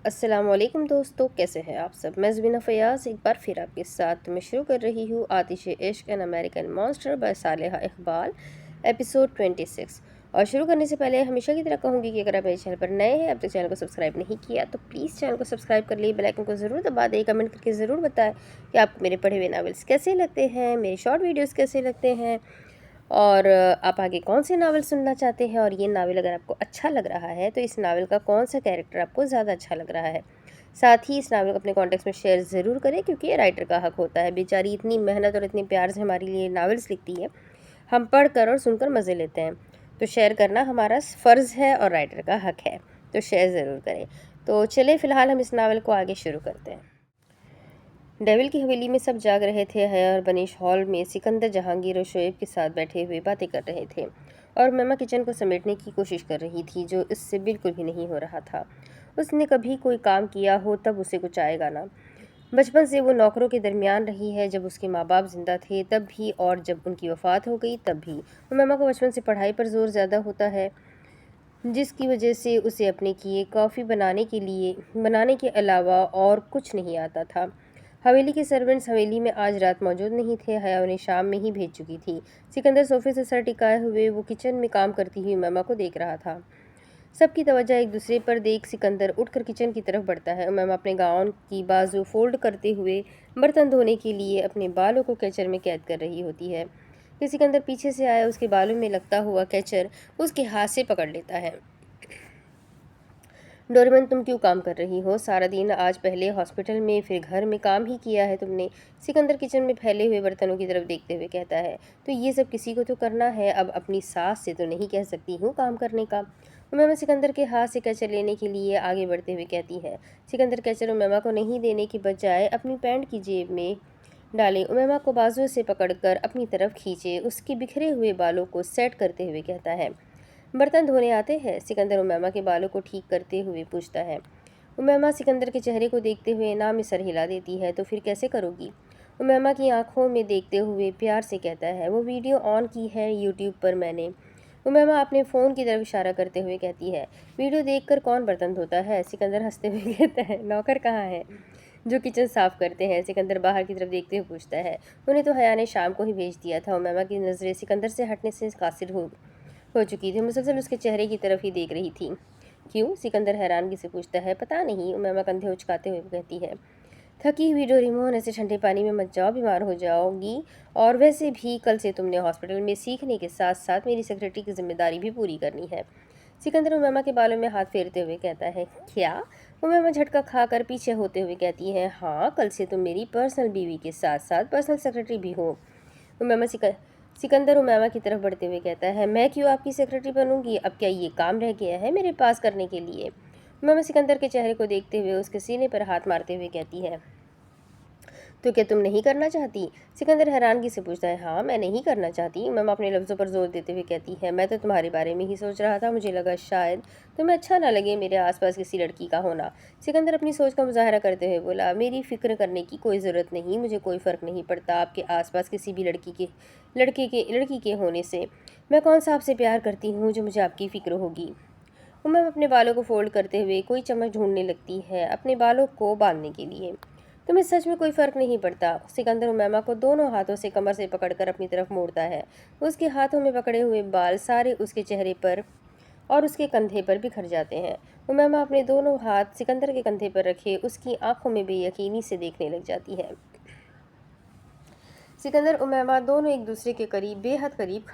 السلام علیکم دوستو، کیسے ہیں آپ سب؟ میں زبینہ فیاض ایک بار پھر آپ کے ساتھ میں شروع کر رہی ہوں Aatish Ishq an American monster by Saliha Iqbal episode 26۔ اور شروع کرنے سے پہلے ہمیشہ کی طرح کہوں گی کہ اگر آپ میرے چینل پر نئے ہیں، اب تک چینل کو سبسکرائب نہیں کیا تو پلیز چینل کو سبسکرائب کر لیے، بیل آئیکن کو ضرور دبا دیں، کمنٹ کر کے ضرور بتائیں کہ آپ کو میرے پڑھے ہوئے ناولس کیسے لگتے ہیں، میرے شارٹ ویڈیوز کیسے لگتے ہیں، اور آپ آگے کون سے ناول سننا چاہتے ہیں، اور یہ ناول اگر آپ کو اچھا لگ رہا ہے تو اس ناول کا کون سا کیریکٹر آپ کو زیادہ اچھا لگ رہا ہے۔ ساتھ ہی اس ناول کو اپنے کانٹیکٹس میں شیئر ضرور کریں، کیونکہ یہ رائٹر کا حق ہوتا ہے، بیچاری اتنی محنت اور اتنے پیار سے ہمارے لیے ناولس لکھتی ہے، ہم پڑھ کر اور سن کر مزے لیتے ہیں، تو شیئر کرنا ہمارا فرض ہے اور رائٹر کا حق ہے، تو شیئر ضرور کریں۔ تو چلے فی الحال ہم اس ناول کو آگے شروع کرتے ہیں۔ ڈیول کی حویلی میں سب جاگ رہے تھے۔ حیا اور بنیش ہال میں سکندر جہانگیر اور شعیب کے ساتھ بیٹھے ہوئے باتیں کر رہے تھے، اور مما کچن کو سمیٹنے کی کوشش کر رہی تھی، جو اس سے بالکل بھی نہیں ہو رہا تھا۔ اس نے کبھی کوئی کام کیا ہو تب اسے کچھ آئے گا نا۔ بچپن سے وہ نوکروں کے درمیان رہی ہے، جب اس کے ماں باپ زندہ تھے تب بھی، اور جب ان کی وفات ہو گئی تب بھی۔ مما کو بچپن سے پڑھائی پر زور زیادہ ہوتا ہے، جس کی وجہ سے اسے اپنے کیے کافی بنانے کے علاوہ اور کچھ نہیں آتا تھا۔ حویلی کے سرونٹس حویلی میں آج رات موجود نہیں تھے، حیا انہیں شام میں ہی بھیج چکی تھی۔ سکندر صوفے سے سر ٹکائے ہوئے وہ کچن میں کام کرتی ہوئی مما کو دیکھ رہا تھا۔ سب کی توجہ ایک دوسرے پر دیکھ سکندر اٹھ کر کچن کی طرف بڑھتا ہے۔ مما اپنے گاؤن کی بازو فولڈ کرتے ہوئے برتن دھونے کے لیے اپنے بالوں کو کیچر میں قید کر رہی ہوتی ہے کہ سکندر پیچھے سے آیا اس کے بالوں میں لگتا ہوا کیچر اس کے ہاتھ سے پکڑ لیتا ہے۔ ڈوریمن، تم کیوں کام کر رہی ہو؟ سارا دن آج پہلے ہاسپٹل میں پھر گھر میں کام ہی کیا ہے تم نے، سکندر کچن میں پھیلے ہوئے برتنوں کی طرف دیکھتے ہوئے کہتا ہے۔ تو یہ سب کسی کو تو کرنا ہے، اب اپنی ساس سے تو نہیں کہہ سکتی ہوں کام کرنے کا۔ امیمہ سکندر کے ہاتھ سے کیچر لینے کے لیے آگے بڑھتے ہوئے کہتی ہے۔ سکندر کیچر امیمہ کو نہیں دینے کی بجائے اپنی پینٹ کی جیب میں ڈالے امیمہ کو بازو سے پکڑ کر اپنی طرف کھینچے اس کے بکھرے ہوئے بالوں کو سیٹ کرتے ہوئے کہتا ہے۔ برتن دھونے آتے ہیں؟ سکندر امیمہ کے بالوں کو ٹھیک کرتے ہوئے پوچھتا ہے۔ امیمہ سکندر کے چہرے کو دیکھتے ہوئے نام میں سر ہلا دیتی ہے۔ تو پھر کیسے کرو گی؟ امیمہ کی آنکھوں میں دیکھتے ہوئے پیار سے کہتا ہے۔ وہ ویڈیو آن کی ہے یوٹیوب پر میں نے۔ امیمہ اپنے فون کی طرف اشارہ کرتے ہوئے کہتی ہے۔ ویڈیو دیکھ کر کون برتن دھوتا ہے؟ سکندر ہنستے ہوئے کہتا ہے۔ نوکر کہاں ہے جو کچن صاف کرتے ہیں؟ سکندر باہر کی طرف دیکھتے ہوئے پوچھتا ہے۔ انہیں تو حیا نے شام کو ہی بھیج دیا تھا۔ امیمہ کی نظریں سکندر سے ہٹنے سے قاصر ہو چکی تھی، مسلسل اس کے چہرے کی طرف ہی دیکھ رہی تھی۔ کیوں؟ سکندر حیرانگی سے پوچھتا ہے۔ پتہ نہیں، امیمہ کندھے اچکاتے ہوئے کہتی ہے۔ تھکی ہوئی ڈوریمون، ایسے ٹھنڈے پانی میں مت جاؤ، بیمار ہو جاؤ گی، اور ویسے بھی کل سے تم نے ہاسپٹل میں سیکھنے کے ساتھ ساتھ میری سیکرٹری کی ذمہ داری بھی پوری کرنی ہے۔ سکندر امیمہ کے بالوں میں ہاتھ پھیرتے ہوئے کہتا ہے۔ کیا؟ امیمہ جھٹکا کھا کر پیچھے ہوتے ہوئے کہتی ہے۔ ہاں، کل سے تم میری پرسنل بیوی کے ساتھ ساتھ پرسنل سیکرٹری بھی ہو۔ سکندر امیمہ کی طرف بڑھتے ہوئے کہتا ہے۔ میں کیوں آپ کی سیکرٹری بنوں گی؟ اب کیا یہ کام رہ گیا ہے میرے پاس کرنے کے لیے؟ امیمہ سکندر کے چہرے کو دیکھتے ہوئے اس کے سینے پر ہاتھ مارتے ہوئے کہتی ہے۔ تو کیا تم نہیں کرنا چاہتی؟ سکندر حیرانگی سے پوچھتا ہے۔ ہاں، میں نہیں کرنا چاہتی۔ امیمہ اپنے لفظوں پر زور دیتے ہوئے کہتی ہے۔ میں تو تمہارے بارے میں ہی سوچ رہا تھا، مجھے لگا شاید تمہیں اچھا نہ لگے میرے آس پاس کسی لڑکی کا ہونا۔ سکندر اپنی سوچ کا مظاہرہ کرتے ہوئے بولا۔ میری فکر کرنے کی کوئی ضرورت نہیں، مجھے کوئی فرق نہیں پڑتا آپ کے آس پاس کسی بھی لڑکی کے ہونے سے۔ میں کون سا آپ سے پیار کرتی ہوں جو مجھے آپ کی فکر ہوگی؟ امیمہ اپنے بالوں کو فولڈ کرتے ہوئے کوئی چمچ ڈھونڈنے لگتی ہے اپنے بالوں کو باندھنے کے لیے۔ تمہیں سچ میں کوئی فرق نہیں پڑتا؟ سکندر امیمہ کو دونوں ہاتھوں سے کمر سے پکڑ کر اپنی طرف موڑتا ہے۔ اس کے ہاتھوں میں پکڑے ہوئے بال سارے اس کے چہرے پر اور اس کے کندھے پر بکھر جاتے ہیں۔ امیمہ اپنے دونوں ہاتھ سکندر کے کندھے پر رکھے اس کی آنکھوں میں بے یقینی سے دیکھنے لگ جاتی ہے۔ سکندر امیمہ دونوں ایک دوسرے کے قریب، بے حد قریب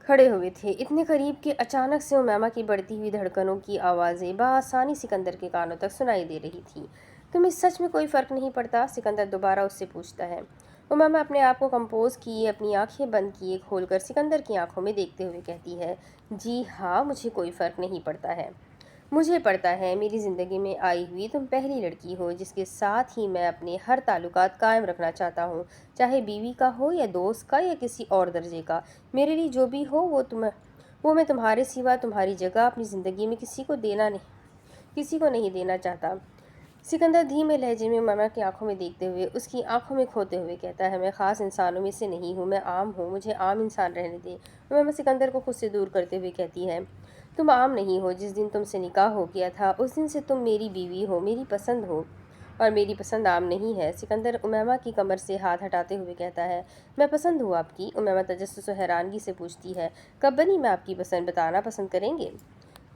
کھڑے ہوئے تھے، اتنے قریب کہ اچانک سے امیمہ کی بڑھتی ہوئی دھڑکنوں کی آوازیں بآسانی سکندر کے کانوں تک سنائی دے رہی تھیں۔ تمہیں سچ میں کوئی فرق نہیں پڑتا؟ سکندر دوبارہ اس سے پوچھتا ہے۔ امیمہ اپنے آپ کو کمپوز کیے اپنی آنکھیں بند کیے کھول کر سکندر کی آنکھوں میں دیکھتے ہوئے کہتی ہے۔ جی ہاں، مجھے کوئی فرق نہیں پڑتا ہے۔ مجھے پڑتا ہے، میری زندگی میں آئی ہوئی تم پہلی لڑکی ہو جس کے ساتھ ہی میں اپنے ہر تعلقات قائم رکھنا چاہتا ہوں، چاہے بیوی کا ہو یا دوست کا یا کسی اور درجے کا۔ میرے لیے جو بھی ہو وہ میں تمہارے سوا تمہاری جگہ اپنی زندگی میں کسی کو نہیں دینا چاہتا۔ سکندر دھیمے لہجے میں امیمہ کی آنکھوں میں دیکھتے ہوئے اس کی آنکھوں میں کھوتے ہوئے کہتا ہے۔ میں خاص انسانوں میں سے نہیں ہوں، میں عام ہوں، مجھے عام انسان رہنے دے۔ امیمہ سکندر کو خود سے دور کرتے ہوئے کہتی ہے۔ तुम आम नहीं हो। जिस दिन तुमसे निकाह हो गया था उस दिन से तुम मेरी बीवी हो, मेरी पसंद हो, और मेरी पसंद आम नहीं है। सिकंदर उमैमा की कमर से हाथ हटाते हुए कहता है, मैं पसंद हूँ आपकी। उमैमा तजस्सुस और हैरानगी से पूछती है, कब बनी मैं आपकी पसंद, बताना पसंद करेंगे?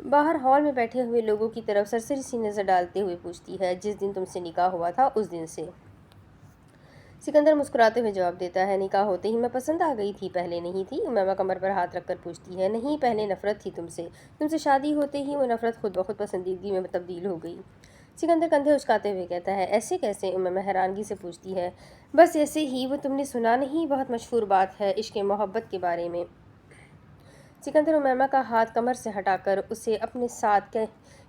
बाहर हॉल में बैठे हुए लोगों की तरफ सरसरी सी नज़र डालते हुए पूछती है, जिस दिन तुमसे निकाह हुआ था उस दिन से। सिकंदर मुस्कुराते हुए जवाब देता है, निकाह होते ही मैं पसंद आ गई थी, पहले नहीं थी। उमैमा कमर पर हाथ रखकर पूछती है, नहीं, पहले नफरत थी तुमसे। तुमसे शादी होते ही वो नफरत खुद ब खुद पसंदीदगी में तब्दील हो गई। सिकंदर कंधे उचकाते हुए कहता है, ऐसे कैसे? उमैमा हैरानगी से पूछती है, बस ऐसे ही, वो तुमने सुना नहीं, बहुत मशहूर बात है इश्क मोहब्बत के बारे में। सिकंदर उमैमा का हाथ कमर से हटाकर उसे अपने साथ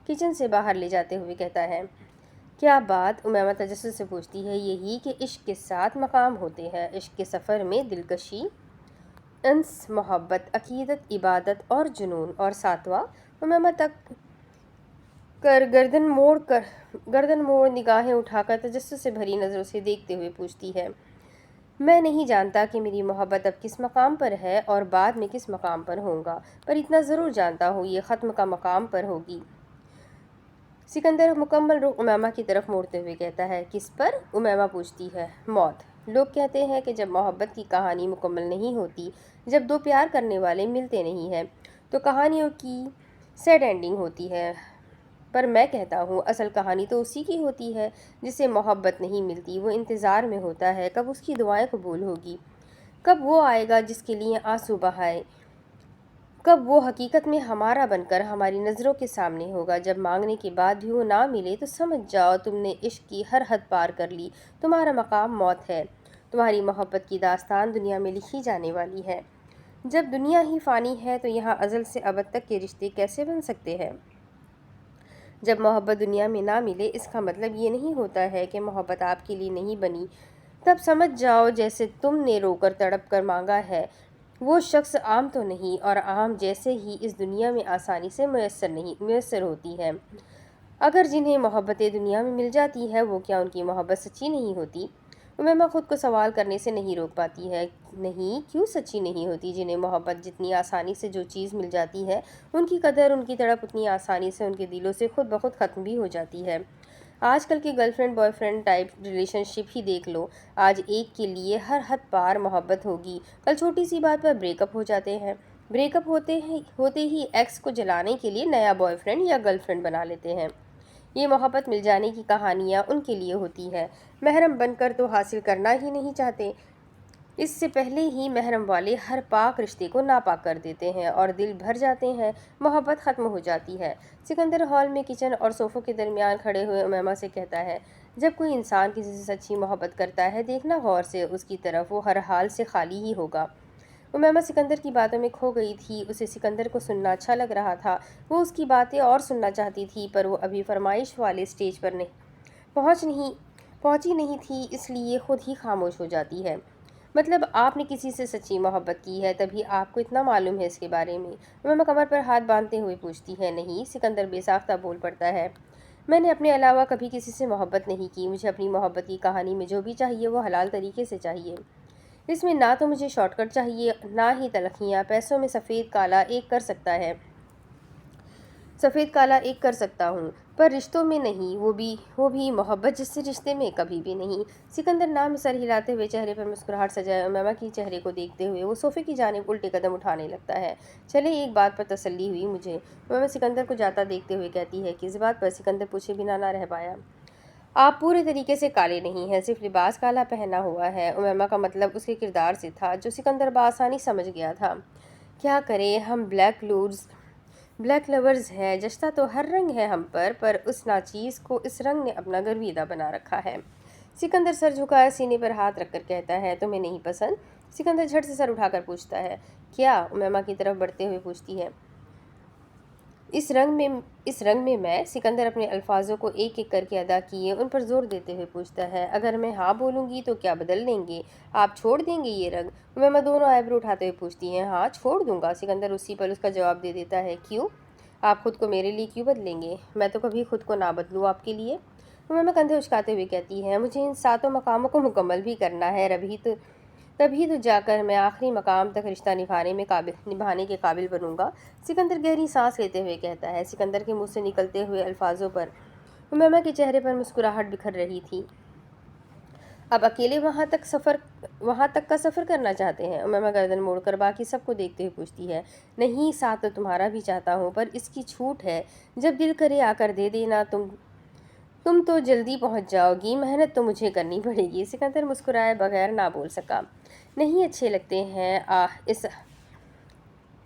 किचन से बाहर ले जाते हुए कहता है, क्या बात? उमैमा तजस्सुस से पूछती है, यही कि इश्क के साथ मकाम होते हैं। इश्क के सफ़र में दिलकशी, अंस, मोहब्बत, अकीदत, इबादत और जुनून, और सातवां। उमैमा तक कर गर्दन मोड़ निगाहें उठाकर तजस्सुस से भरी नज़रों से देखते हुए पूछती है, मैं नहीं जानता कि मेरी मोहब्बत अब किस मकाम पर है और बाद में किस मकाम पर होगा, पर इतना ज़रूर जानता हूँ, ये ख़त्म का मकाम पर होगी। सिकंदर मुकम्मल रुख उमैमा की तरफ मोड़ते हुए कहता है, किस पर? उमैमा पूछती है, मौत। लोग कहते हैं कि जब मोहब्बत की कहानी मुकम्मल नहीं होती, जब दो प्यार करने वाले मिलते नहीं हैं, तो कहानियों की सैड एंडिंग होती है। पर मैं कहता हूँ असल कहानी तो उसी की होती है जिसे मोहब्बत नहीं मिलती। वो इंतज़ार में होता है कब उसकी दुआएं कबूल होगी, कब वो आएगा जिसके लिए आंसू बहाए, कब वो हकीकत में हमारा बनकर हमारी नज़रों के सामने होगा। जब मांगने के बाद भी वो ना मिले तो समझ जाओ तुमने इश्क की हर हद पार कर ली, तुम्हारा मकाम मौत है। तुम्हारी मोहब्बत की दास्तान दुनिया में लिखी जाने वाली है। जब दुनिया ही फ़ानी है तो यहाँ अज़ल से अबद तक के रिश्ते कैसे बन सकते हैं? जब मोहब्बत दुनिया में ना मिले, इसका मतलब ये नहीं होता है कि मोहब्बत आपके लिए नहीं बनी। तब समझ जाओ जैसे तुमने रोकर तड़प कर मांगा है, वो शख्स आम तो नहीं, और आम जैसे ही इस दुनिया में आसानी से मुयस्सर होती है। अगर जिन्हें मोहब्बतें दुनिया में मिल जाती है, वो क्या उनकी मोहब्बत सच्ची नहीं होती? उमैमा खुद को सवाल करने से नहीं रोक पाती है, नहीं, क्यों सच्ची नहीं होती? जिन्हें मोहब्बत जितनी आसानी से जो चीज़ मिल जाती है, उनकी कदर, उनकी तड़प उतनी आसानी से उनके दिलों से खुद ब खुद ख़त्म भी हो जाती है। आजकल की गर्लफ्रेंड बॉयफ्रेंड टाइप रिलेशनशिप ही देख लो। आज एक के लिए हर हद पार मोहब्बत होगी, कल छोटी सी बात पर ब्रेकअप हो जाते हैं। ब्रेकअप होते ही एक्स को जलाने के लिए नया बॉयफ्रेंड या गर्लफ्रेंड बना लेते हैं। ये मोहब्बत मिल जाने की कहानियाँ उनके लिए होती है, महरम बनकर तो हासिल करना ही नहीं चाहते। इससे पहले ही महरम वाले हर पाक रिश्ते को नापाक कर देते हैं और दिल भर जाते हैं, मोहब्बत ख़त्म हो जाती है। सिकंदर हॉल में किचन और सोफ़ों के दरमियान खड़े हुए उमैमा से कहता है, जब कोई इंसान किसी से सच्ची मोहब्बत करता है, देखना गौर से उसकी तरफ, वो हर हाल से खाली ही होगा। उमैमा सिकंदर की बातों में खो गई थी। उसे सिकंदर को सुनना अच्छा लग रहा था। वो उसकी बातें और सुनना चाहती थी, पर वो अभी फरमाइश वाले स्टेज पर पहुंची नहीं थी, इसलिए खुद ही खामोश हो जाती है। मतलब आपने किसी से सच्ची मोहब्बत की है, तभी आपको इतना मालूम है इसके बारे में? उमैमा कमर पर हाथ बांधते हुए पूछती है। नहीं, सिकंदर बेसाख्ता बोल पड़ता है, मैंने अपने अलावा कभी किसी से मोहब्बत नहीं की। मुझे अपनी मोहब्बत की कहानी में जो भी चाहिए वो हलाल तरीके से चाहिए। इसमें ना तो मुझे शॉर्टकट चाहिए, ना ही तलखियाँ। पैसों में सफ़ेद काला एक कर सकता हूँ, पर रिश्तों में नहीं, वो भी मोहब्बत जिससे रिश्ते में कभी भी नहीं। सिकंदर नाम सर हिलाते हुए चेहरे पर मुस्कुराहट सजाए उमैमा की चेहरे को देखते हुए वो सोफ़े की जानिब उल्टे कदम उठाने लगता है। चले, एक बात पर तसल्ली हुई मुझे, उमैमा सिकंदर को जाता देखते हुए कहती है। किस बात पर? सिकंदर पूछे बिना ना रह पाया। आप पूरे तरीके से काले नहीं हैं, सिर्फ लिबास काला पहना हुआ है। उमैमा का मतलब उसके किरदार से था, जो सिकंदर बआसानी समझ गया था। क्या करें, हम ब्लैक लवर्स हैं। जचता तो हर रंग है हम पर उस नाचीज़ को इस रंग ने अपना गर्विदा बना रखा है। सिकंदर सर झुकाए सीने पर हाथ रखकर कहता है, तुम्हें नहीं पसंद? सिकंदर झट से सर उठाकर पूछता है। क्या? उमैमा की तरफ बढ़ते हुए पूछती है। इस रंग में मैं? सिकंदर अपने अल्फाजों को एक एक करके अदा किए उन पर जोर देते हुए पूछता है। अगर मैं हाँ बोलूँगी तो क्या बदल लेंगे? आप छोड़ देंगे ये रंग? उमैमा दोनों आईब्रो उठाते हुए पूछती हैं। हाँ, छोड़ दूंगा। सिकंदर उसी पर उसका जवाब दे देता है। क्यों? आप खुद को मेरे लिए क्यों बदलेंगे? मैं तो कभी खुद को ना बदलूँ आपके लिए। उमैमा कंधे उचकाते हुए कहती है, मुझे इन 7 मकामों को मुकम्मल भी करना है, तभी तो जाकर मैं आखिरी मकाम तक रिश्ता निभाने के काबिल बनूंगा। सिकंदर गहरी सांस लेते हुए कहता है। सिकंदर के मुंह से निकलते हुए अल्फाजों पर उमैमा के चेहरे पर मुस्कुराहट बिखर रही थी। अब अकेले वहाँ तक का सफ़र करना चाहते हैं? उमैमा गर्दन मोड़कर बाकी सबको देखते हुए पूछती है। नहीं, साथ तो तुम्हारा भी चाहता हूँ, पर इसकी छूट है, जब दिल करे आकर दे देना। तुम तो जल्दी पहुँच जाओगी, मेहनत तो मुझे करनी पड़ेगी। सिकंदर मुस्कुराए बगैर ना बोल सका। नहीं अच्छे लगते हैं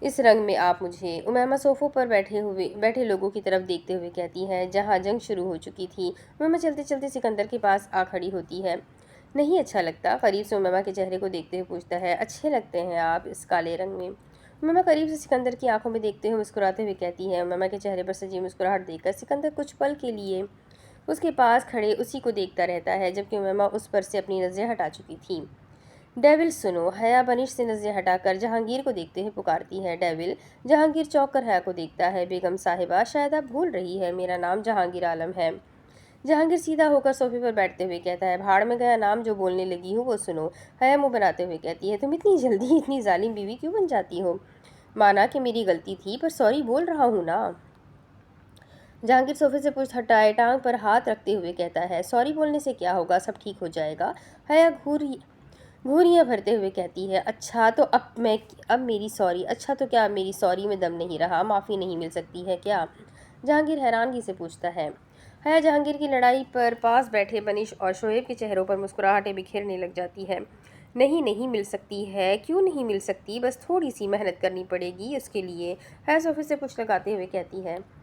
इस रंग में आप मुझे। उमैमा सोफ़ों पर बैठे लोगों की तरफ देखते हुए कहती है, जहाँ जंग शुरू हो चुकी थी। उमैमा चलते चलते सिकंदर के पास आ खड़ी होती है। नहीं अच्छा लगता? करीब से उमैमा के चेहरे को देखते हुए पूछता है। अच्छे लगते हैं आप इस काले रंग में। उमैमा करीब से सिकंदर की आंखों में देखते हुए मुस्कुराते हुए कहती है। उमैमा के चेहरे पर सजी मुस्कुराहट देखकर सिकंदर कुछ पल के लिए उसके पास खड़े उसी को देखता रहता है, जबकि उमैमा उस पर से अपनी नज़रें हटा चुकी थी। डेविल सुनो। हया बनिश से नज़रें हटाकर जहांगीर को देखते हुए पुकारती है। डेविल। जहांगीर चौंक कर हया को देखता है। बेगम साहिबा, शायद आप भूल रही है, मेरा नाम जहांगीर आलम है। जहांगीर सीधा होकर सोफे पर बैठते हुए कहता है। भाड़ में गया नाम जो बोलने लगी हूँ वो सुनो। हया मुँह बनाते हुए कहती है। तुम इतनी जल्दी इतनी जालिम बीवी क्यों बन जाती हो? माना कि मेरी गलती थी, पर सॉरी बोल रहा हूँ ना। जहांगीर सोफे से पुष्ट हटाए टांग पर हाथ रखते हुए कहता है। सॉरी बोलने से क्या होगा, सब ठीक हो जाएगा। हया घूरियाँ भरते हुए कहती है। अच्छा तो अब मेरी सॉरी, अच्छा तो क्या अब मेरी सॉरी में दम नहीं रहा? माफ़ी नहीं मिल सकती है क्या? जहांगीर हैरानगी से पूछता है। हया जहांगीर की लड़ाई पर पास बैठे बनिश और शोएब के चेहरों पर मुस्कुराहटें बिखेरने लग जाती है। नहीं नहीं मिल सकती है, क्यों नहीं मिल सकती? बस थोड़ी सी मेहनत करनी पड़ेगी उसके लिए। हया सोफे से पुछ लगाते हुए कहती है।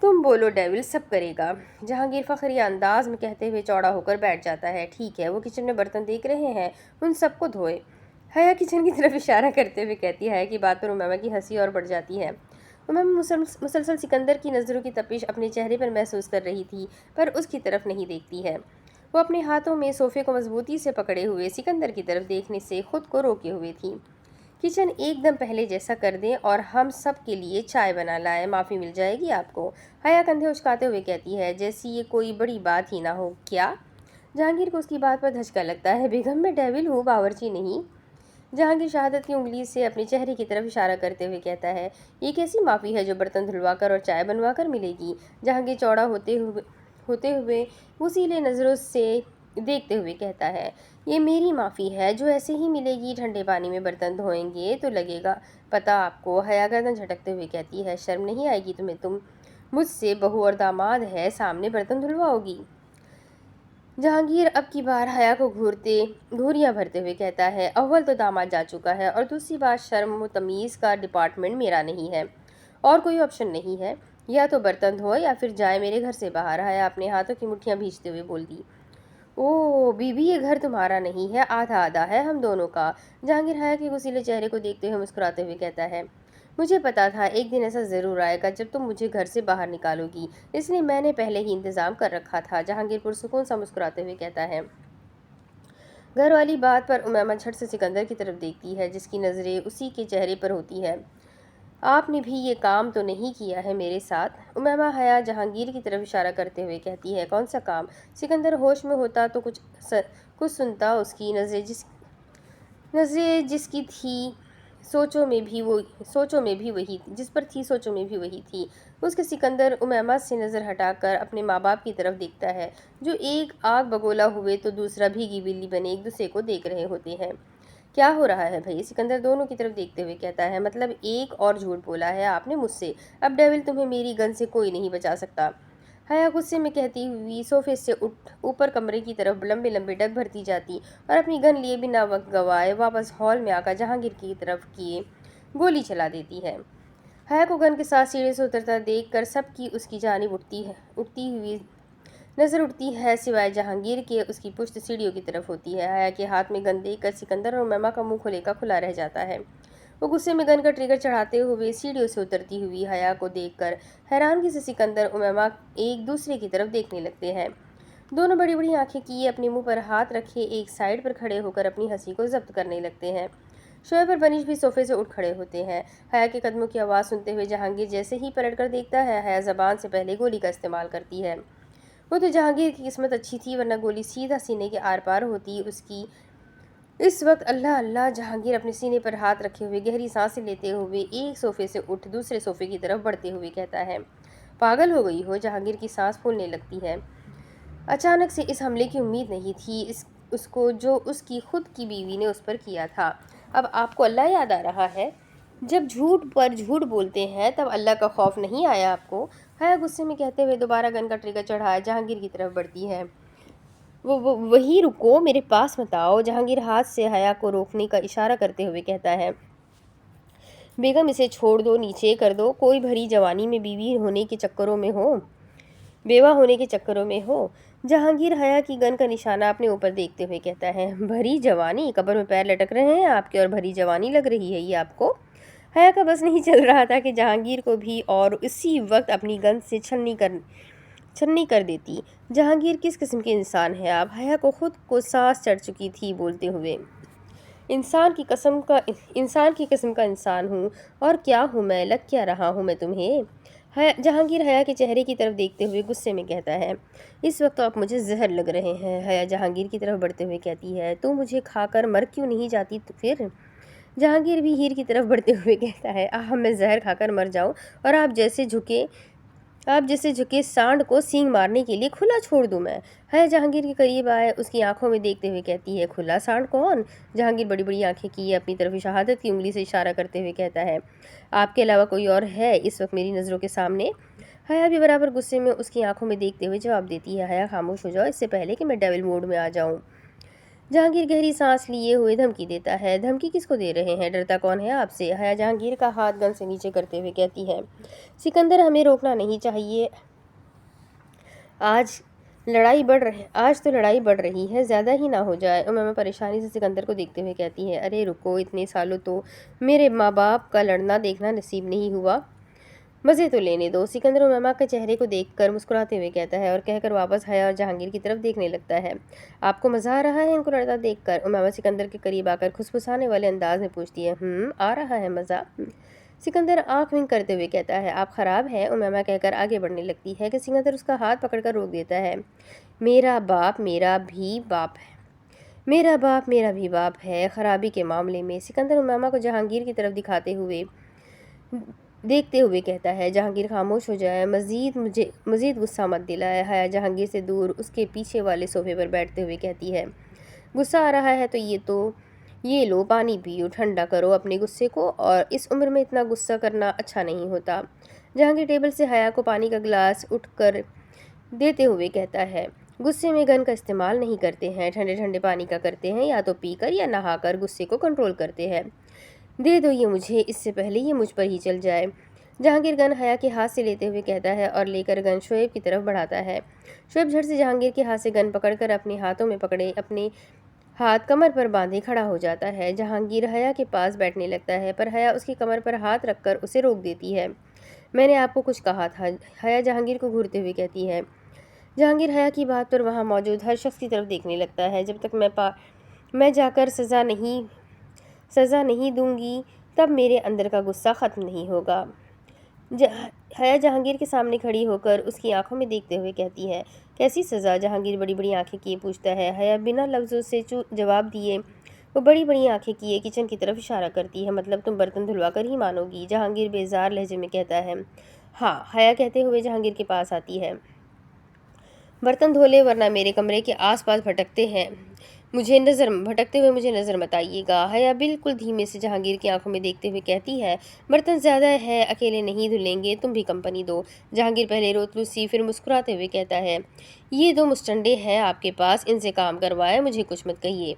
तुम बोलो डेविल, सब करेगा। जहांगीर फखरिया अंदाज में कहते हुए चौड़ा होकर बैठ जाता है। ठीक है, वो किचन में बर्तन देख रहे हैं, उन सबको धोए। हया किचन की तरफ इशारा करते हुए कहती है कि बात पर उमैमा की हंसी और बढ़ जाती है। उमैमा मुसलसल सिकंदर की नज़रों की तपिश अपने चेहरे पर महसूस कर रही थी, पर उसकी तरफ नहीं देखती है। वो अपने हाथों में सोफे को मजबूती से पकड़े हुए सिकंदर की तरफ देखने से खुद को रोके हुए थी। किचन एकदम पहले जैसा कर दें और हम सब के लिए चाय बना लाए, माफ़ी मिल जाएगी आपको। हया कंधे उचकाते हुए कहती है, जैसी ये कोई बड़ी बात ही ना हो। क्या? जहांगीर को उसकी बात पर धचका लगता है। बेगम, मैं डेविल हूँ, बावर्ची नहीं। जहांगीर शहादत की उंगली से अपने चेहरे की तरफ इशारा करते हुए कहता है। ये कैसी माफ़ी है जो बर्तन धुलवा कर और चाय बनवा कर मिलेगी? जहांगीर चौड़ा होते हुए वसीले नज़रों से देखते हुए कहता है। ये मेरी माफ़ी है जो ऐसे ही मिलेगी। ठंडे पानी में बर्तन धोएंगे तो लगेगा पता आपको। हया गर्दन झटकते हुए कहती है। शर्म नहीं आएगी तुम्हें? तुम मुझसे बहू और दामाद है, सामने बर्तन धुलवाओगी? जहांगीर अब की बार हया को घूरियाँ भरते हुए कहता है। अव्वल तो दामाद जा चुका है, और दूसरी बात, शर्म तमीज़ का डिपार्टमेंट मेरा नहीं है, और कोई ऑप्शन नहीं है। या तो बर्तन धोए या फिर जाए मेरे घर से बाहर। हया अपने हाथों की मुट्ठियाँ भींचते हुए बोल दी। ओह बीबी, ये घर तुम्हारा नहीं है, आधा आधा है हम दोनों का। जहांगीर हया के गुस्सीले चेहरे को देखते हुए मुस्कुराते हुए कहता है। मुझे पता था एक दिन ऐसा ज़रूर आएगा जब तुम मुझे घर से बाहर निकालोगी, इसलिए मैंने पहले ही इंतज़ाम कर रखा था। जहांगीर पुरसुकून सा मुस्कुराते हुए कहता है। घर वाली बात पर उमैमा झट से सिकंदर की तरफ देखती है, जिसकी नज़रें उसी के चेहरे पर होती है। आपने भी ये काम तो नहीं किया है मेरे साथ? उमैमा हया जहांगीर की तरफ इशारा करते हुए कहती है। कौन सा काम? सिकंदर होश में होता तो कुछ सुनता। उसकी नज़रें जिसकी थी सोचों में भी वही जिस पर थी सोचों में भी वही थी। उसके सिकंदर उमैमा से नज़र हटाकर अपने माँ बाप की तरफ देखता है, जो एक आग बगोला हुए तो दूसरा भीगी बिल्ली बने एक दूसरे को देख रहे होते हैं। क्या हो रहा है भाई? सिकंदर दोनों की तरफ देखते हुए कहता है। मतलब एक और झूठ बोला है आपने मुझसे। अब डेविल, तुम्हें मेरी गन से कोई नहीं बचा सकता। हया गुस्से में कहती हुई सोफे से उठ ऊपर कमरे की तरफ लंबे लंबे डग भरती जाती और अपनी गन लिए बिना वक्त गवाए वापस हॉल में आकर जहांगीर की तरफ किए गोली चला देती है। हया को गन के साथ सीढ़ी से उतरता देख कर सबकी उसकी जानिब उठती हुई नजर उठती है, सिवाय जहांगीर के। उसकी पुश्त सीढ़ियों की तरफ होती है। हया के हाथ में गन देखकर सिकंदर और उमैमा का मुंह खुले का खुला रह जाता है। वो गुस्से में गन का ट्रिगर चढ़ाते हुए सीढ़ियों से उतरती हुई हया को देखकर हैरानगी से सिकंदर उमैमा एक दूसरे की तरफ देखने लगते हैं। दोनों बड़ी बड़ी आंखें किए अपने मुंह पर हाथ रखे एक साइड पर खड़े होकर अपनी हंसी को जब्त करने लगते हैं। शोएब और बनिश भी सोफे से उठ खड़े होते हैं। हया के कदमों की आवाज़ सुनते हुए जहांगीर जैसे ही पलटकर देखता है, हया ज़बान से पहले गोली का इस्तेमाल करती है। वो तो जहांगीर की किस्मत अच्छी थी, वरना गोली सीधा सीने के आर पार होती। इस वक्त अल्लाह अल्लाह जहांगीर अपने सीने पर हाथ रखे हुए गहरी सांसें लेते हुए एक सोफे से उठ दूसरे सोफे की तरफ बढ़ते हुए कहता है। पागल हो गई हो? जहांगीर की सांस फूलने लगती है। अचानक से इस हमले की उम्मीद नहीं थी उसको, जो उसकी खुद की बीवी ने उस पर किया था। अब आपको अल्लाह याद आ रहा है? जब झूठ पर झूठ बोलते हैं तब अल्लाह का खौफ नहीं आया आपको? हया गुस्से में कहते हुए दोबारा गन का ट्रिगर चढ़ाए जहांगीर की तरफ बढ़ती है। वो वही रुको, मेरे पास मत आओ। जहांगीर हाथ से हया को रोकने का इशारा करते हुए कहता है। बेगम इसे छोड़ दो, नीचे कर दो। कोई भरी जवानी में बीवी होने के चक्करों में हो, बेवा होने के चक्करों में हो। जहांगीर हया की गन का निशाना अपने ऊपर देखते हुए कहता है। भरी जवानी? कब्र में पैर लटक रहे हैं आपके और भरी जवानी लग रही है ये आपको? हया का बस नहीं चल रहा था कि जहांगीर को भी और इसी वक्त अपनी गन से छन्नी कर देती। जहांगीर किस किस्म के इंसान है आप? हया को खुद को सांस चढ़ चुकी थी बोलते हुए। इंसान की किस्म का इंसान हूँ, और क्या हूँ मैं? लग क्या रहा हूँ मैं तुम्हें? जहांगीर हया के चेहरे की तरफ देखते हुए गुस्से में कहता है। इस वक्त तो आप मुझे जहर लग रहे हैं। हया जहांगीर की तरफ बढ़ते हुए कहती है। तू मुझे खाकर मर क्यों नहीं जाती तो फिर? जहांगीर भी हीर की तरफ बढ़ते हुए कहता है। मैं जहर खाकर मर जाऊं और आप जैसे झुके सांड को सींग मारने के लिए खुला छोड़ दूं मैं? हया जहांगीर के करीब आए उसकी आंखों में देखते हुए कहती है। खुला सांड कौन? जहांगीर बड़ी बड़ी आंखें किए अपनी तरफ शहादत की उंगली से इशारा करते हुए कहता है। आपके अलावा कोई और है इस वक्त मेरी नज़रों के सामने? हया भी बराबर गुस्से में उसकी आंखों में देखते हुए जवाब देती है। हया खामोश हो जाओ, इससे पहले कि मैं डेविल मोड में आ जाऊं। जहांगीर गहरी सांस लिए हुए धमकी देता है। धमकी किसको दे रहे हैं? डरता कौन है आपसे? हया जहांगीर का हाथ गन से नीचे करते हुए कहती है। सिकंदर, हमें रोकना नहीं चाहिए। आज तो लड़ाई बढ़ रही है, ज़्यादा ही ना हो जाए। उम्मा परेशानी से सिकंदर को देखते हुए कहती है। अरे रुको, इतने सालों तो मेरे माँ बाप का लड़ना देखना नसीब नहीं हुआ, मज़े तो लेने दो। सिकंदर उम्मा के चेहरे को देखकर मुस्कुराते हुए कहता है और कहकर वापस हया और जहांगीर की तरफ देखने लगता है। आपको मज़ा आ रहा है इनको लड़ता देखकर? उम्मा सिकंदर के करीब आकर खुसफुसाने वाले अंदाज में पूछती है। आ रहा है मज़ा? सिकंदर आंख विंक करते हुए कहता है। आप ख़राब हैं, उम्मा कहकर आगे बढ़ने लगती है कि सिकंदर उसका हाथ पकड़कर रोक देता है। मेरा बाप मेरा भी बाप है खराबी के मामले में। सिकंदर उम्मा को जहांगीर की तरफ देखते हुए कहता है। जहांगीर खामोश हो जाए, मज़ीद गुस्सा मत दिलाए। हया जहांगीर से दूर उसके पीछे वाले सोफे पर बैठते हुए कहती है। गुस्सा आ रहा है तो ये लो पानी पियो, ठंडा करो अपने गुस्से को, और इस उम्र में इतना गुस्सा करना अच्छा नहीं होता। जहांगीर टेबल से हया को पानी का गिलास उठकर देते हुए कहता है। गुस्से में गन का इस्तेमाल नहीं करते हैं, ठंडे ठंडे पानी का करते हैं, या तो पीकर या नहाकर गुस्से को कंट्रोल करते हैं। दे दो ये मुझे, इससे पहले ये मुझ पर ही चल जाए। जहांगीर गन हया के हाथ से लेते हुए कहता है और लेकर गन शोएब की तरफ बढ़ाता है। शोएब झट से जहांगीर के हाथ से गन पकड़कर अपने हाथों में पकड़े अपने हाथ कमर पर बांधे खड़ा हो जाता है। जहांगीर हया के पास बैठने लगता है, पर हया उसकी कमर पर हाथ रखकर उसे रोक देती है। मैंने आपको कुछ कहा था, हया जहांगीर को घूरते हुए कहती है। जहांगीर हया की बात पर वहाँ मौजूद हर शख्स की तरफ देखने लगता है। जब तक मैं जाकर सज़ा नहीं दूंगी तब मेरे अंदर का गुस्सा ख़त्म नहीं होगा। हया जहांगीर के सामने खड़ी होकर उसकी आंखों में देखते हुए कहती है। कैसी सज़ा? जहांगीर बड़ी बड़ी आंखें किए पूछता है। हया बिना लफ्ज़ों से जवाब दिए वो बड़ी बड़ी आंखें किए किचन की तरफ इशारा करती है। मतलब तुम बर्तन धुलवा कर ही मानोगी? जहांगीर बेजार लहजे में कहता है। हाँ, हया कहते हुए जहांगीर के पास आती है। बर्तन धो ले, वरना मेरे कमरे के आसपास भटकते हुए मुझे नज़र मत आइएगा। हया बिल्कुल धीमे से जहांगीर की आंखों में देखते हुए कहती है। बर्तन ज़्यादा है, अकेले नहीं धुलेंगे, तुम भी कंपनी दो। जहांगीर पहले रोतलू सी फिर मुस्कुराते हुए कहता है। ये 2 मुस्टंडे हैं आपके पास, इनसे काम करवाएं, मुझे कुछ मत कहिए।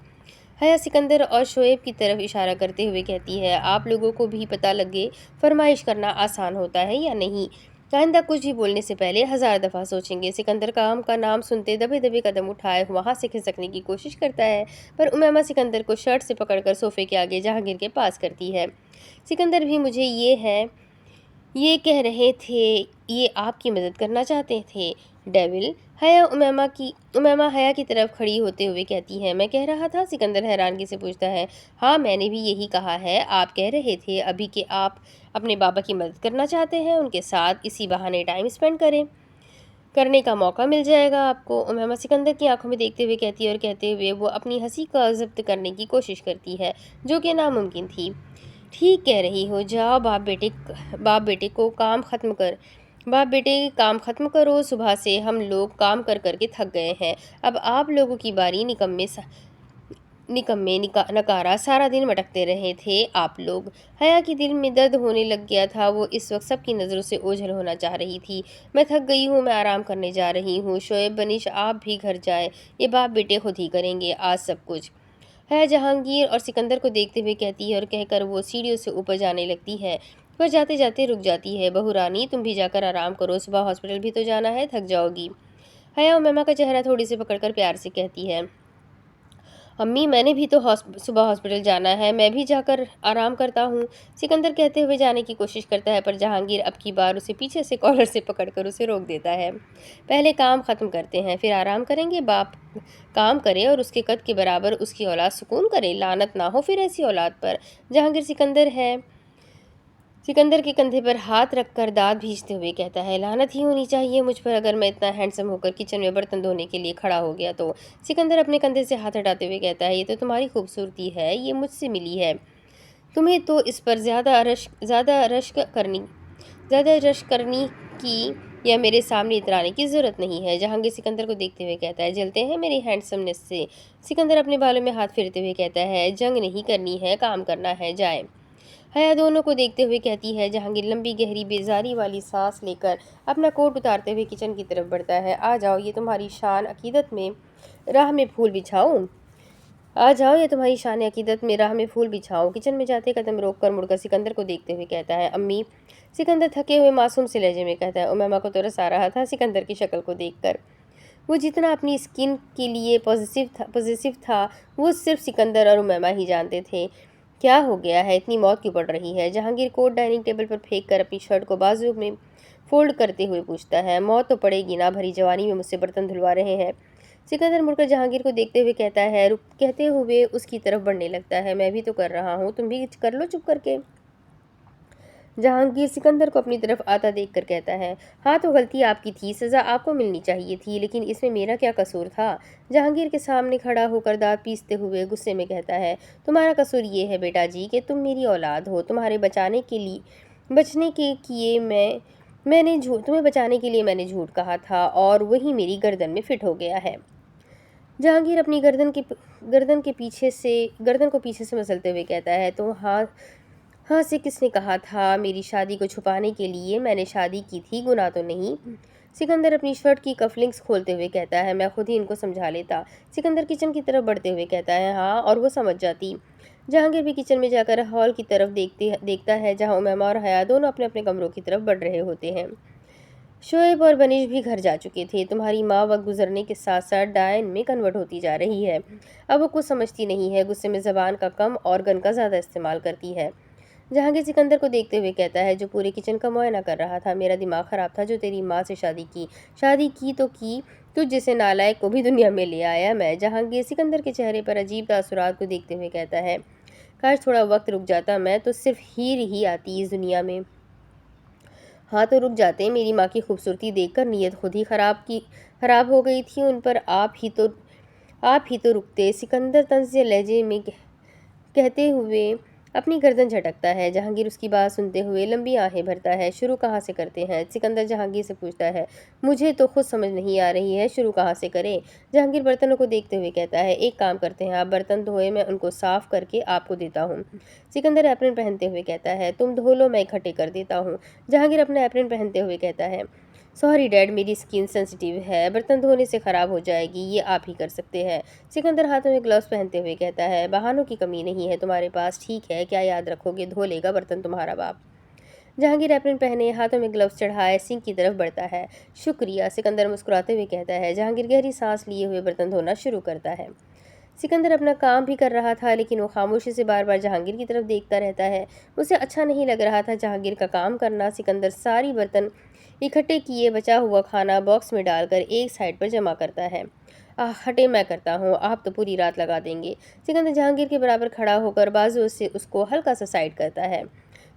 हया सिकंदर और शोएब की तरफ इशारा करते हुए कहती है। आप लोगों को भी पता लगे फरमाइश करना आसान होता है या नहीं? आइंदा कुछ भी बोलने से पहले 1000 दफ़ा सोचेंगे। सिकंदर काम का नाम सुनते दबे दबे कदम उठाए वहाँ से खिसकने की कोशिश करता है, पर उम्मा सिकंदर को शर्ट से पकड़कर सोफे के आगे जहांगीर के पास करती है। सिकंदर भी मुझे ये कह रहे थे, ये आपकी मदद करना चाहते थे डेविल। हया उम्मा हया की तरफ खड़ी होते हुए कहती है। मैं कह रहा था? सिकंदर हैरानगी से पूछता है। हाँ, मैंने भी यही कहा है। आप कह रहे थे अभी कि आप अपने बाबा की मदद करना चाहते हैं, उनके साथ इसी बहाने टाइम स्पेंड करें। करने का मौका मिल जाएगा आपको। उमैमा सिकंदर की आंखों में देखते हुए कहती है और कहते हुए वो अपनी हंसी का ज़ब्त करने की कोशिश करती है, जो कि नामुमकिन थी। ठीक कह रही हो, जाओ बाप बेटे को काम ख़त्म कर बाप बेटे काम ख़त्म करो। सुबह से हम लोग काम कर कर के थक गए हैं। अब आप लोगों की बारी। नकारा सारा दिन मटकते रहे थे आप लोग। हया के दिल में दर्द होने लग गया था। वो इस वक्त सबकी नज़रों से ओझल होना चाह रही थी। मैं थक गई हूँ, मैं आराम करने जा रही हूँ। शोएब, बनिश, आप भी घर जाए, ये बाप बेटे खुद ही करेंगे आज सब कुछ। हया जहांगीर और सिकंदर को देखते हुए कहती है और कहकर वो सीढ़ियों से ऊपर जाने लगती है, पर जाते जाते रुक जाती है। बहू रानी, तुम भी जाकर आराम करो, सुबह हॉस्पिटल भी तो जाना है, थक जाओगी। हया उमैमा का चेहरा थोड़ी से पकड़कर प्यार से कहती है, अम्मी, मैंने भी तो सुबह हॉस्पिटल जाना है, मैं भी जाकर आराम करता हूँ। सिकंदर कहते हुए जाने की कोशिश करता है, पर जहांगीर अब की बार उसे पीछे से कॉलर से पकड़कर उसे रोक देता है। पहले काम ख़त्म करते हैं, फिर आराम करेंगे। बाप काम करे और उसके कद के बराबर उसकी औलाद सुकून करे, लानत ना हो फिर ऐसी औलाद पर। जहांगीर सिकंदर के कंधे पर हाथ रखकर दांत भींचते हुए कहता है, लानत ही होनी चाहिए मुझ पर, अगर मैं इतना हैंडसम होकर किचन में बर्तन धोने के लिए खड़ा हो गया तो। सिकंदर अपने कंधे से हाथ हटाते हुए कहता है, ये तो तुम्हारी खूबसूरती है, ये मुझसे मिली है। तुम्हें तो इस पर ज़्यादा रश्क करनी की या मेरे सामने इतराने की ज़रूरत नहीं है। जहांगीर सिकंदर को देखते हुए कहता है, जलते हैं मेरी हैंडसमनेस से। सिकंदर अपने बालों में हाथ फेरते हुए कहता है, जंग नहीं करनी है, काम करना है, जाए। हया दोनों को देखते हुए कहती है। जहांगीर लंबी गहरी बेजारी वाली सांस लेकर अपना कोट उतारते हुए किचन की तरफ बढ़ता है। आ जाओ, ये तुम्हारी शान अकीदत में राह में फूल बिछाऊं। आ जाओ, ये तुम्हारी शान अकीदत में राह में फूल बिछाऊं। किचन में जाते कदम रोक कर मुड़कर सिकंदर को देखते हुए कहता है, अम्मी। सिकंदर थके हुए मासूम से लहजे में कहता है। उमैमा को तरस आ रहा था सिकंदर की शक्ल को देखकर। वो जितना अपनी स्किन के लिए पॉजिटिव था वो सिर्फ सिकंदर और उमैमा ही जानते थे। क्या हो गया है, इतनी मौत क्यों पड़ रही है? जहांगीर कोट डाइनिंग टेबल पर फेंक कर अपनी शर्ट को बाजू में फोल्ड करते हुए पूछता है, मौत तो पड़ेगी ना, भरी जवानी में मुझसे बर्तन धुलवा रहे हैं। सिकंदर मुड़कर जहांगीर को देखते हुए कहता है, कहते हुए उसकी तरफ बढ़ने लगता है, मैं भी तो कर रहा हूँ, तुम भी कर लो चुप करके। जहांगीर सिकंदर को अपनी तरफ आता देखकर कहता है, हाँ तो गलती आपकी थी, सज़ा आपको मिलनी चाहिए थी, लेकिन इसमें मेरा क्या कसूर था? जहांगीर के सामने खड़ा होकर दांत पीसते हुए गुस्से में कहता है, तुम्हारा कसूर ये है बेटा जी कि तुम मेरी औलाद हो। तुम्हारे बचाने के लिए मैंने झूठ कहा था और वही मेरी गर्दन में फिट हो गया है। जहांगीर अपनी गर्दन को पीछे से मसलते हुए कहता है, तो हाँ से किसने कहा था मेरी शादी को छुपाने के लिए? मैंने शादी की थी, गुनाह तो नहीं। सिकंदर अपनी शर्ट की कफलिंग्स खोलते हुए कहता है, मैं खुद ही इनको समझा लेता। सिकंदर किचन की तरफ बढ़ते हुए कहता है, हाँ, और वो समझ जाती। जहांगीर भी किचन में जाकर हॉल की तरफ देखता है, जहाँ उमैमा और हया दोनों अपने अपने कमरों की तरफ बढ़ रहे होते हैं। शोएब और बनीश भी घर जा चुके थे। तुम्हारी माँ वक्त गुजरने के साथ साथ डायन में कन्वर्ट होती जा रही है। अब वो कुछ समझती नहीं है, गुस्से में ज़बान का कम और गन का ज़्यादा इस्तेमाल करती है। जहांगीर सिकंदर को देखते हुए कहता है, जो पूरे किचन का मुआयना कर रहा था, मेरा दिमाग ख़राब था जो तेरी माँ से शादी की तो की, तुझ जैसे नालायक को भी दुनिया में ले आया मैं। जहांगीर सिकंदर के चेहरे पर अजीब तासुरात को देखते हुए कहता है, काश थोड़ा वक्त रुक जाता, मैं तो सिर्फ हीर ही आती इस दुनिया में। हाँ तो रुक जाते, मेरी माँ की खूबसूरती देखकर नीयत खुद ही खराब हो गई थी उन पर, आप ही तो रुकते। सिकंदर तंज़ लहजे में कहते हुए अपनी गर्दन झटकता है। जहांगीर उसकी बात सुनते हुए लंबी आहें भरता है। शुरू कहाँ से करते हैं? सिकंदर जहांगीर से पूछता है। मुझे तो खुद समझ नहीं आ रही है, शुरू कहाँ से करें? जहांगीर बर्तनों को देखते हुए कहता है, एक काम करते हैं, आप बर्तन धोए, मैं उनको साफ करके आपको देता हूँ। सिकंदर एप्रन पहनते हुए कहता है, तुम धो लो, मैं इकट्ठे कर देता हूँ। जहांगीर अपना एप्रन पहनते हुए कहता है, सॉरी डैड, मेरी स्किन सेंसिटिव है, बर्तन धोने से ख़राब हो जाएगी, ये आप ही कर सकते हैं। सिकंदर हाथों में ग्लव्स पहनते हुए कहता है, बहानों की कमी नहीं है तुम्हारे पास, ठीक है, क्या याद रखोगे, धो लेगा बर्तन तुम्हारा बाप। जहांगीर एप्रन पहने हाथों में ग्लव्स चढ़ाए सिंक की तरफ बढ़ता है। शुक्रिया, सिकंदर मुस्कुराते हुए कहता है। जहांगीर गहरी सांस लिए हुए बर्तन धोना शुरू करता है। सिकंदर अपना काम भी कर रहा था, लेकिन वो खामोशी से बार बार जहांगीर की तरफ देखता रहता है। उसे अच्छा नहीं लग रहा था जहांगीर का काम करना। सिकंदर सारी बर्तन इकट्ठे किए बचा हुआ खाना बॉक्स में डालकर एक साइड पर जमा करता है। हटे, मैं करता हूँ, आप तो पूरी रात लगा देंगे। सिकंदर जहांगीर के बराबर खड़ा होकर बाजू से उसको हल्का सा साइड करता है।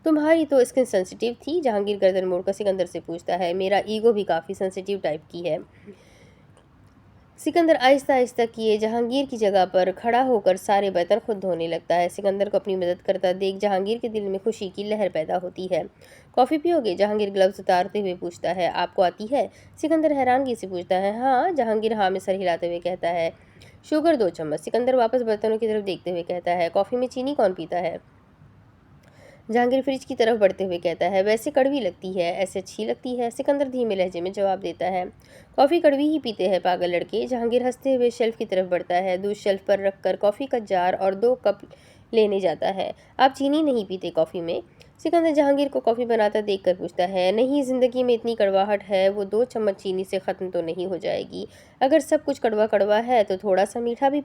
तुम्हारी तो स्किन सेंसिटिव थी। जहांगीर गर्दन मोड़कर सिकंदर से पूछता है। मेरा ईगो भी काफ़ी सेंसिटिव टाइप की है। सिकंदर आहिस्ता आहिस्ता किए जहांगीर की जगह पर खड़ा होकर सारे बर्तन खुद धोने लगता है। सिकंदर को अपनी मदद करता देख जहांगीर के दिल में खुशी की लहर पैदा होती है। कॉफ़ी पियोगे? जहांगीर ग्लव्स उतारते हुए पूछता है। आपको आती है? सिकंदर हैरानगी से पूछता है। हाँ। जहांगीर हाँ में सर हिलाते हुए कहता है। शुगर 2 चम्मच। सिकंदर वापस बर्तनों की तरफ देखते हुए कहता है। कॉफ़ी में चीनी कौन पीता है? जहांगीर फ्रिज की तरफ बढ़ते हुए कहता है। वैसे कड़वी लगती है, ऐसे अच्छी लगती है। सिकंदर धीमे लहजे में जवाब देता है। कॉफ़ी कड़वी ही पीते हैं पागल लड़के। जहांगीर हंसते हुए शेल्फ की तरफ बढ़ता है। दूध शेल्फ पर रखकर कॉफ़ी का जार और 2 कप लेने जाता है। आप चीनी नहीं पीते कॉफ़ी में? सिकंदर जहांगीर को कॉफ़ी बनाता देखकर पूछता है। नहीं, ज़िंदगी में इतनी कड़वाहट है, वो 2 चम्मच चीनी से ख़त्म तो नहीं हो जाएगी। अगर सब कुछ कड़वा कड़वा है तो थोड़ा सा मीठा भी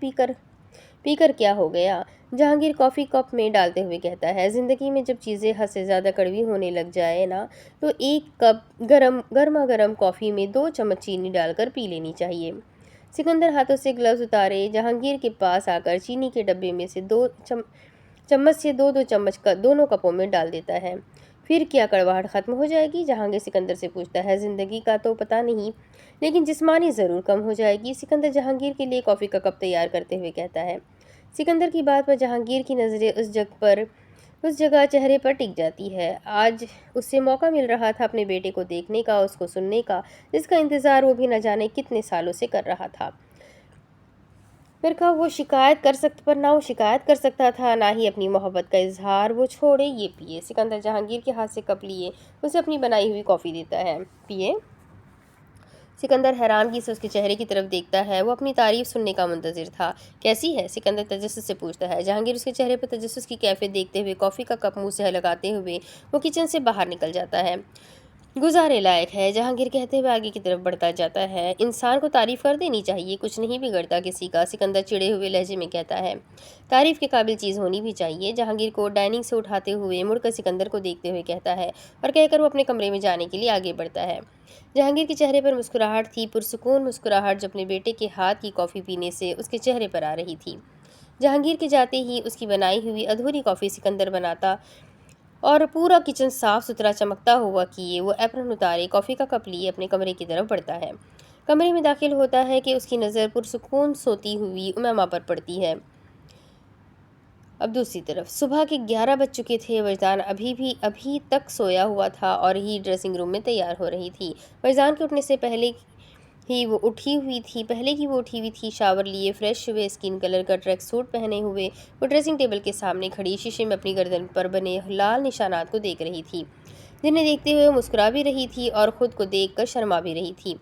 पीकर क्या हो गया? जहांगीर कॉफ़ी कप में डालते हुए कहता है। ज़िंदगी में जब चीज़ें हद से ज़्यादा कड़वी होने लग जाए ना, तो 1 कप गर्मा गर्म कॉफ़ी में 2 चम्मच चीनी डालकर पी लेनी चाहिए। सिकंदर हाथों से ग्लव्स उतारे जहांगीर के पास आकर चीनी के डब्बे में से चम्मच से 2-2 चम्मच का दोनों कपों में डाल देता है। फिर क्या कड़वाहट ख़त्म हो जाएगी? जहांगीर सिकंदर से पूछता है। ज़िंदगी का तो पता नहीं, लेकिन जिस्मानी ज़रूर कम हो जाएगी। सिकंदर जहांगीर के लिए कॉफ़ी का कप तैयार करते हुए कहता है। सिकंदर की बात पर जहांगीर की नज़रें उस जगह चेहरे पर टिक जाती है। आज उससे मौका मिल रहा था अपने बेटे को देखने का, उसको सुनने का, जिसका इंतज़ार वो भी न जाने कितने सालों से कर रहा था। फिर कहा वो शिकायत कर सकता था, ना ही अपनी मोहब्बत का इजहार। वो छोड़े, ये पिए। सिकंदर जहांगीर के हाथ से कप लिए उसे अपनी बनाई हुई कॉफ़ी देता है। पिए। सिकंदर हैरानगी से उसके चेहरे की तरफ देखता है। वो अपनी तारीफ सुनने का मुंतज़िर था। कैसी है? सिकंदर तजस्सुस से पूछता है। जहांगीर उसके चेहरे पर तजस्सुस की कैफियत देखते हुए कॉफ़ी का कप मुंह से लगाते हुए वो किचन से बाहर निकल जाता है। गुजारे लायक है। जहांगीर कहते हुए आगे की तरफ बढ़ता जाता है। इंसान को तारीफ कर देनी चाहिए, कुछ नहीं बिगड़ता किसी का। सिकंदर चिड़े हुए लहजे में कहता है। तारीफ के काबिल चीज़ होनी भी चाहिए। जहांगीर को डाइनिंग से उठाते हुए मुड़कर सिकंदर को देखते हुए कहता है और कहकर वो अपने कमरे में जाने के लिए आगे बढ़ता है। जहांगीर के चेहरे पर मुस्कुराहट थी, पुरसुकून मुस्कुराहट जो अपने बेटे के हाथ की कॉफ़ी पीने से उसके चेहरे पर आ रही थी। जहांगीर के जाते ही उसकी बनाई हुई अधूरी कॉफ़ी सिकंदर बनाता और पूरा किचन साफ सुथरा चमकता हुआ किए वो एप्रन उतारे कॉफ़ी का कप लिए अपने कमरे की तरफ बढ़ता है। कमरे में दाखिल होता है कि उसकी नज़र पुरसुकून सोती हुई उमैमा पर पड़ती है। अब दूसरी तरफ सुबह के 11 बज चुके थे। वजदान अभी तक सोया हुआ था और ही ड्रेसिंग रूम में तैयार हो रही थी। वजदान के उठने से पहले की वो उठी हुई थी। शावर लिए फ्रेश हुए, स्किन कलर का ट्रैक सूट पहने हुए वो ड्रेसिंग टेबल के सामने खड़ी शीशे में अपनी गर्दन पर बने लाल निशानात को देख रही थी, जिन्हें देखते हुए मुस्कुरा भी रही थी और ख़ुद को देखकर शर्मा भी रही थी।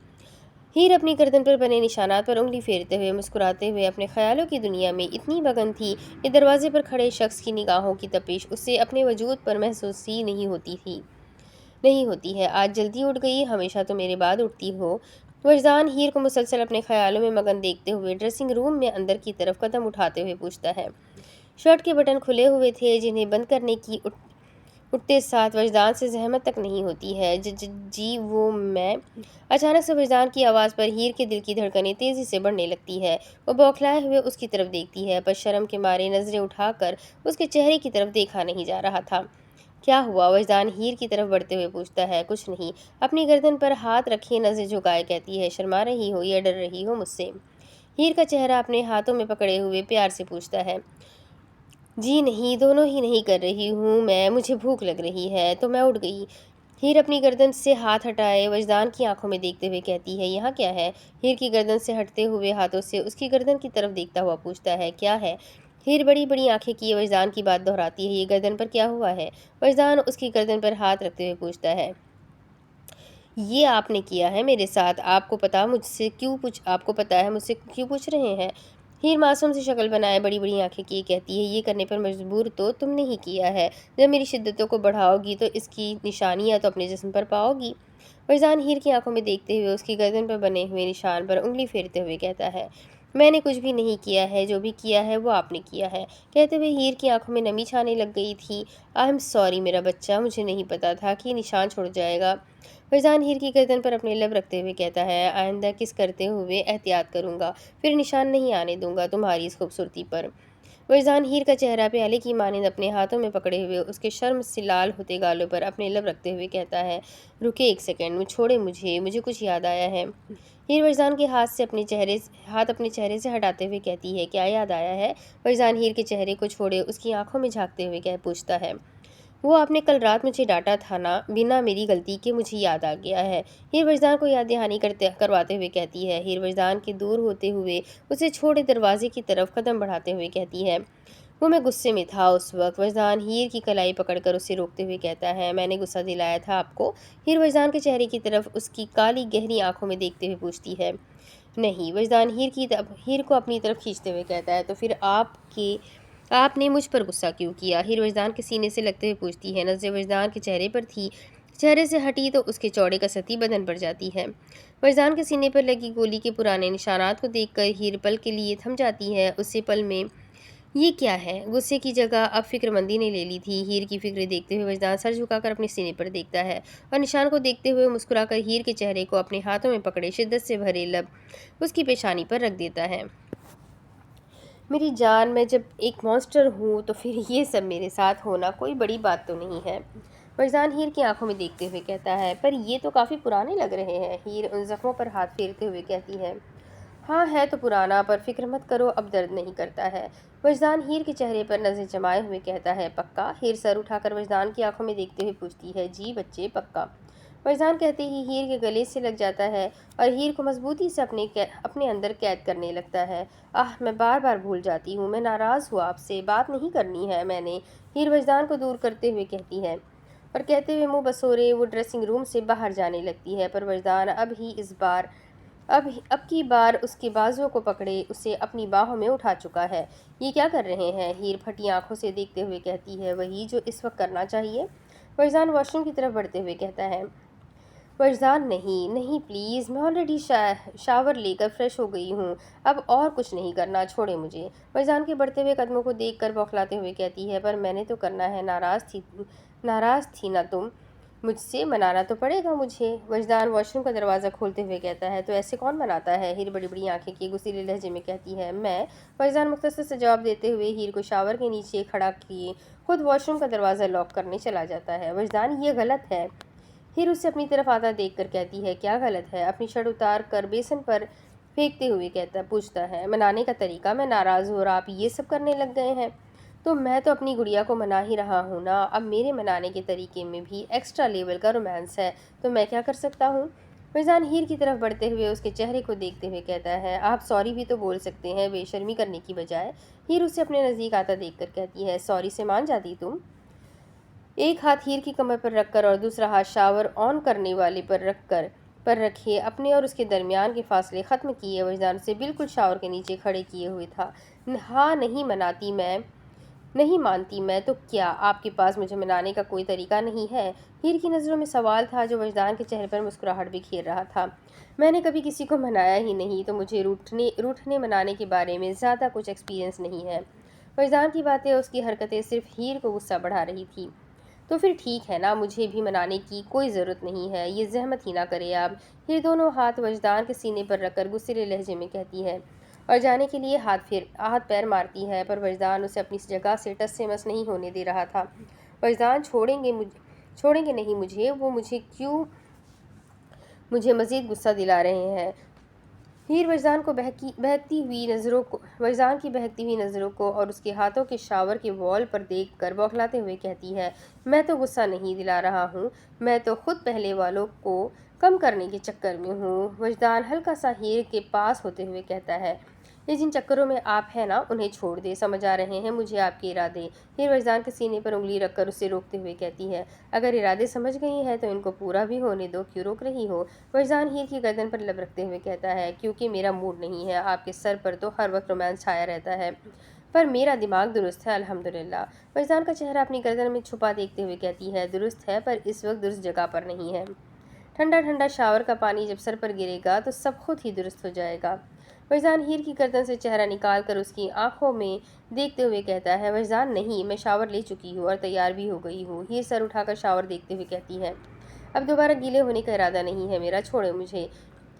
हीर अपनी गर्दन पर बने निशानात पर उंगली फेरते हुए मुस्कुराते हुए अपने ख्यालों की दुनिया में इतनी मगन थी कि दरवाजे पर खड़े शख्स की निगाहों की तपिश उससे अपने वजूद पर महसूस ही नहीं होती है। आज जल्दी उठ गई, हमेशा तो मेरे बाद उठती हो। वजदान हीर को मुसलसल अपने ख्यालों में मगन देखते हुए ड्रेसिंग रूम में अंदर की तरफ कदम उठाते हुए पूछता है। शर्ट के बटन खुले हुए थे, जिन्हें बंद करने की उठते साथ वजदान से जहमत तक नहीं होती है। जी वो मैं। अचानक से वजदान की आवाज़ पर हीर के दिल की धड़कनें तेज़ी से बढ़ने लगती है। वो बौखलाए हुए उसकी तरफ देखती है, पर शर्म के मारे नज़रें उठाकर उसके चेहरे की तरफ देखा नहीं जा रहा था। क्या हुआ? वजदान हीर की तरफ बढ़ते हुए पूछता है। कुछ नहीं। अपनी गर्दन पर हाथ रखे नज़र झुकाए कहती है। शर्मा रही हो या डर रही हो मुझसे? हीर का चेहरा अपने हाथों में पकड़े हुए प्यार से पूछता है। जी नहीं, दोनों ही नहीं कर रही हूँ मैं, मुझे भूख लग रही है तो मैं उठ गई। हीर अपनी गर्दन से हाथ हटाए वजदान की आंखों में देखते हुए कहती है। यहाँ क्या है? हीर की गर्दन से हटते हुए हाथों से उसकी गर्दन की तरफ देखता हुआ पूछता है। क्या है? हीर बड़ी बड़ी आंखें किए वजदान की बात दोहराती है। ये गर्दन पर क्या हुआ है? वजदान उसकी गर्दन पर हाथ रखते हुए पूछता है। ये आपने किया है मेरे साथ, आपको पता है मुझसे क्यों पूछ रहे हैं? हीर मासूम सी शक्ल बनाए बड़ी बड़ी आंखें किए कहती है। ये करने पर मजबूर तो तुमने ही किया है। जब मेरी शिद्दतों को बढ़ाओगी तो इसकी निशानियां तो अपने जिस्म पर पाओगी। फरजान हीर की आंखों में देखते हुए उसकी गर्दन पर बने हुए निशान पर उंगली फेरते हुए कहता है। मैंने कुछ भी नहीं किया है, जो भी किया है वो आपने किया है। कहते हुए हीर की आंखों में नमी छाने लग गई थी। आई एम सॉरी मेरा बच्चा, मुझे नहीं पता था कि निशान छोड़ जाएगा। फरजान हीर की गर्दन पर अपने लब रखते हुए कहता है। आइंदा किस करते हुए एहतियात करूँगा, फिर निशान नहीं आने दूंगा तुम्हारी इस खूबसूरती पर। वजदान हीर का चेहरा प्याले की मानिंद अपने हाथों में पकड़े हुए उसके शर्म से लाल होते गालों पर अपने लब रखते हुए कहता है, रुके एक सेकंड, छोड़े मुझे, मुझे कुछ याद आया है। हीर वजदान के हाथ अपने चेहरे से हटाते हुए कहती है, क्या याद आया है? वजदान हीर के चेहरे को छोड़े उसकी आंखों में झांकते हुए पूछता है, वो आपने कल रात मुझे डांटा था ना, बिना मेरी गलती के मुझे याद आ गया है। हीर वजदान को याद दहानी करवाते हुए कहती है। हीर वजदान के दूर होते हुए उसे छोड़े दरवाजे की तरफ कदम बढ़ाते हुए कहती है, वो मैं गुस्से में था उस वक्त। वजदान हीर की कलाई पकड़कर उसे रोकते हुए कहता है, मैंने गुस्सा दिलाया था आपको? हीर वजदान के चेहरे की तरफ उसकी काली गहरी आंखों में देखते हुए पूछती है। नहीं। वजदान हीर को अपनी तरफ खींचते हुए कहता है, तो फिर आपने मुझ पर गुस्सा क्यों किया? हीर वजदान के सीने से लगते हुए पूछती है। नज़रें वजदान के चेहरे पर थी, चेहरे से हटी तो उसके चौड़े कसरती बदन पर जाती है। वजदान के सीने पर लगी गोली के पुराने निशानात को देखकर हीर पल के लिए थम जाती है। उससे पल में ये क्या है? गुस्से की जगह अब फिक्रमंदी ने ले ली थी। हीर की फिक्र देखते हुए वजदान सर झुकाकर अपने सीने पर देखता है और निशान को देखते हुए मुस्कुराकर हीर के चेहरे को अपने हाथों में पकड़े शिद्दत से भरे लब उसकी पेशानी पर रख देता है। मेरी जान, मैं जब एक मॉन्स्टर हूँ तो फिर ये सब मेरे साथ होना कोई बड़ी बात तो नहीं है। वजदान हीर की आंखों में देखते हुए कहता है, पर ये तो काफ़ी पुराने लग रहे हैं। हीर उन जख्मों पर हाथ फेरते हुए कहती है, हाँ है तो पुराना, पर फिक्र मत करो, अब दर्द नहीं करता है। वजदान हीर के चेहरे पर नज़र जमाए हुए कहता है, पक्का? हीर सर उठाकर वजदान की आंखों में देखते हुए पूछती है, जी बच्चे, पक्का। वजदान कहते ही हीर के गले से लग जाता है और हीर को मजबूती से अपने अंदर कैद करने लगता है। मैं बार बार भूल जाती हूँ, मैं नाराज़ हूँ, आपसे बात नहीं करनी है मैंने। हीर वजदान को दूर करते हुए कहती है और कहते हुए मुँह बसोरे वो ड्रेसिंग रूम से बाहर जाने लगती है। पर वजदान अब की बार उसके बाजुओं को पकड़े उसे अपनी बाहों में उठा चुका है। ये क्या कर रहे हैं? हीर फटी आंखों से देखते हुए कहती है, वही जो इस वक्त करना चाहिए। वजदान वॉशरूम की तरफ बढ़ते हुए कहता है, वजदान नहीं नहीं प्लीज़, मैं ऑलरेडी शावर लेकर फ्रेश हो गई हूँ, अब और कुछ नहीं करना, छोड़े मुझे। वजदान के बढ़ते हुए कदमों को देखकर बौखलाते हुए कहती है, पर मैंने तो करना है, नाराज़ थी ना तुम? मुझसे मनाना तो पड़ेगा मुझे। वजदान वॉशरूम का दरवाज़ा खोलते हुए कहता है, तो ऐसे कौन मनाता है? हीर बड़ी बड़ी आंखें किए गुस्सीले लहजे में कहती है, मैं। वजदान मुख्तसर से जवाब देते हुए हीर को शावर के नीचे खड़ा किए खुद वॉशरूम का दरवाज़ा लॉक करने चला जाता है। वजदान, ये गलत है। हीर उससे अपनी तरफ आता देख कर कहती है, क्या गलत है? अपनी शर्ट उतार कर बेसन पर फेंकते हुए पूछता है, मनाने का तरीका? मैं नाराज़ हूँ और आप ये सब करने लग गए हैं। तो मैं तो अपनी गुड़िया को मना ही रहा हूँ ना। अब मेरे मनाने के तरीके में भी एक्स्ट्रा लेवल का रोमांस है, तो मैं क्या कर सकता हूँ? वजदान हीर की तरफ बढ़ते हुए उसके चेहरे को देखते हुए कहता है, आप सॉरी भी तो बोल सकते हैं, बेशर्मी करने की बजाय। हीर उसे अपने नज़दीक आता देख कर कहती है, सॉरी से मान जाती तुम? एक हाथ हीर की कमर पर रखकर और दूसरा हाथ शावर ऑन करने वाले पर रखे अपने और उसके दरमियान के फासले ख़त्म किए वजदान से बिल्कुल शावर के नीचे खड़े किए हुए था। हाँ, नहीं मानती मैं तो क्या आपके पास मुझे मनाने का कोई तरीका नहीं है? हीर की नज़रों में सवाल था जो वजदान के चेहरे पर मुस्कुराहट बिखेर रहा था। मैंने कभी किसी को मनाया ही नहीं, तो मुझे रूठने मनाने के बारे में ज़्यादा कुछ एक्सपीरियंस नहीं है। वजदान की बातें और उसकी हरकतें सिर्फ हीर को गुस्सा बढ़ा रही थी। तो फिर ठीक है ना, मुझे भी मनाने की कोई ज़रूरत नहीं है, ये ज़हमत ही ना करे आप। हीर दोनों हाथ वजदान के सीने पर रखकर गुस्सेले लहजे में कहती है और जाने के लिए हाथ पैर मारती है, पर वजदान उसे अपनी जगह से टस से मस नहीं होने दे रहा था। वजदान, छोड़ेंगे नहीं मुझे? वो मुझे मज़ीद गुस्सा दिला रहे हैं। हीर वजदान की बहकती हुई नज़रों को और उसके हाथों के शावर के वॉल पर देखकर बौखलाते हुए कहती है, मैं तो गुस्सा नहीं दिला रहा हूँ, मैं तो खुद पहले वालों को कम करने के चक्कर में हूँ। वजदान हल्का सा हीर के पास होते हुए कहता है, ये जिन चक्करों में आप हैं ना, उन्हें छोड़ दे, समझ आ रहे हैं मुझे आपके इरादे। हीर वजदान के सीने पर उंगली रखकर उसे रोकते हुए कहती है, अगर इरादे समझ गई हैं तो इनको पूरा भी होने दो, क्यों रोक रही हो? वजदान हीर की गर्दन पर लब रखते हुए कहता है, क्योंकि मेरा मूड नहीं है, आपके सर पर तो हर वक्त रोमांस छाया रहता है, पर मेरा दिमाग दुरुस्त है अल्हम्दुलिल्लाह। वजदान का चेहरा अपनी गर्दन में छुपा देखते हुए कहती है, दुरुस्त है, पर इस वक्त दुरुस्त जगह पर नहीं है। ठंडा ठंडा शावर का पानी जब सर पर गिरेगा तो सब खुद ही दुरुस्त हो जाएगा। वजदान हीर की गर्दन से चेहरा निकाल कर उसकी आंखों में देखते हुए कहता है, वजदान नहीं, मैं शावर ले चुकी हूँ और तैयार भी हो गई हूँ। हीर सर उठाकर शावर देखते हुए कहती है, अब दोबारा गीले होने का इरादा नहीं है मेरा, छोड़े मुझे।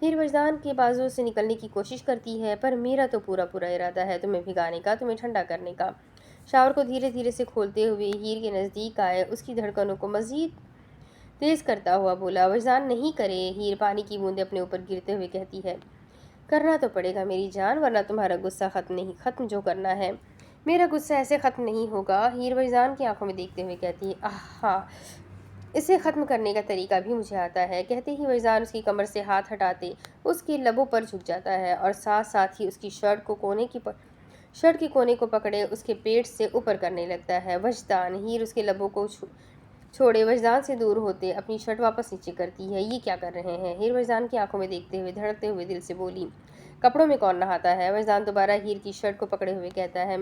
हीर वजدان کے بازو سے نکلنے کی کوشش کرتی ہے، پر میرا تو پورا ارادہ ہے تمہیں بھگانے کا، تمہیں ٹھنڈا کرنے کا۔ شاور کو دھیرے دھیرے سے کھولتے ہوئے ہیر کے نزدیک آئے، اس کی دھڑکنوں کو مزید تیز کرتا ہوا بولا، وجدان نہیں کرے۔ ہیر پانی کی بوندیں اپنے اوپر گرتے ہوئے کہتی ہے، کرنا تو پڑے گا میری جان، ورنہ تمہارا غصہ ختم جو کرنا ہے۔ میرا غصہ ایسے ختم نہیں ہوگا، ہیر وجدان کی آنکھوں میں دیکھتے ہوئے کہتی ہے، آہا، اسے ختم کرنے کا طریقہ بھی مجھے آتا ہے۔ کہتے ہی وجدان اس کی کمر سے ہاتھ ہٹاتے اس کے لبوں پر جھک جاتا ہے اور ساتھ ہی اس کی شرٹ کے کونے کو پکڑے اس کے پیٹ سے اوپر کرنے لگتا ہے۔ وجدان، ہیر اس کے لبوں کو چھوڑے وجدان سے دور ہوتے اپنی شرٹ واپس نیچے کرتی ہے۔ یہ کیا کر رہے ہیں؟ ہیر وجدان کی آنکھوں میں دیکھتے ہوئے دھڑکتے ہوئے دل سے بولی، کپڑوں میں کون نہاتا ہے؟ وجدان دوبارہ ہیر کی شرٹ کو پکڑے ہوئے کہتا ہے،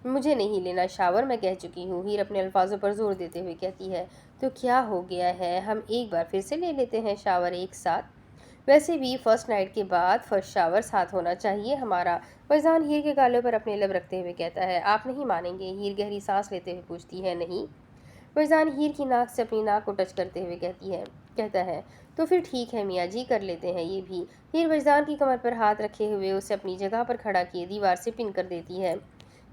مجھے نہیں لینا شاور، میں کہہ چکی ہوں۔ ہیر اپنے الفاظوں پر زور دیتے ہوئے کہتی ہے، تو کیا ہو گیا ہے، ہم ایک بار پھر سے لے لیتے ہیں شاور ایک ساتھ، ویسے بھی فرسٹ نائٹ کے بعد فرسٹ شاور ساتھ ہونا چاہیے ہمارا۔ وجدان ہیر کے گالوں پر اپنے لب رکھتے ہوئے کہتا ہے، آپ نہیں مانیں گے؟ ہیر گہری سانس لیتے ہوئے پوچھتی ہے، نہیں؟ وجدان ہیر کی ناک سے اپنی ناک کو ٹچ کرتے ہوئے کہتا ہے، تو پھر ٹھیک ہے میاں جی، کر لیتے ہیں یہ بھی۔ ہیر وجدان کی کمر پر ہاتھ رکھے ہوئے اسے اپنی جگہ پر کھڑا کیے دیوار سے پن کر دیتی ہے۔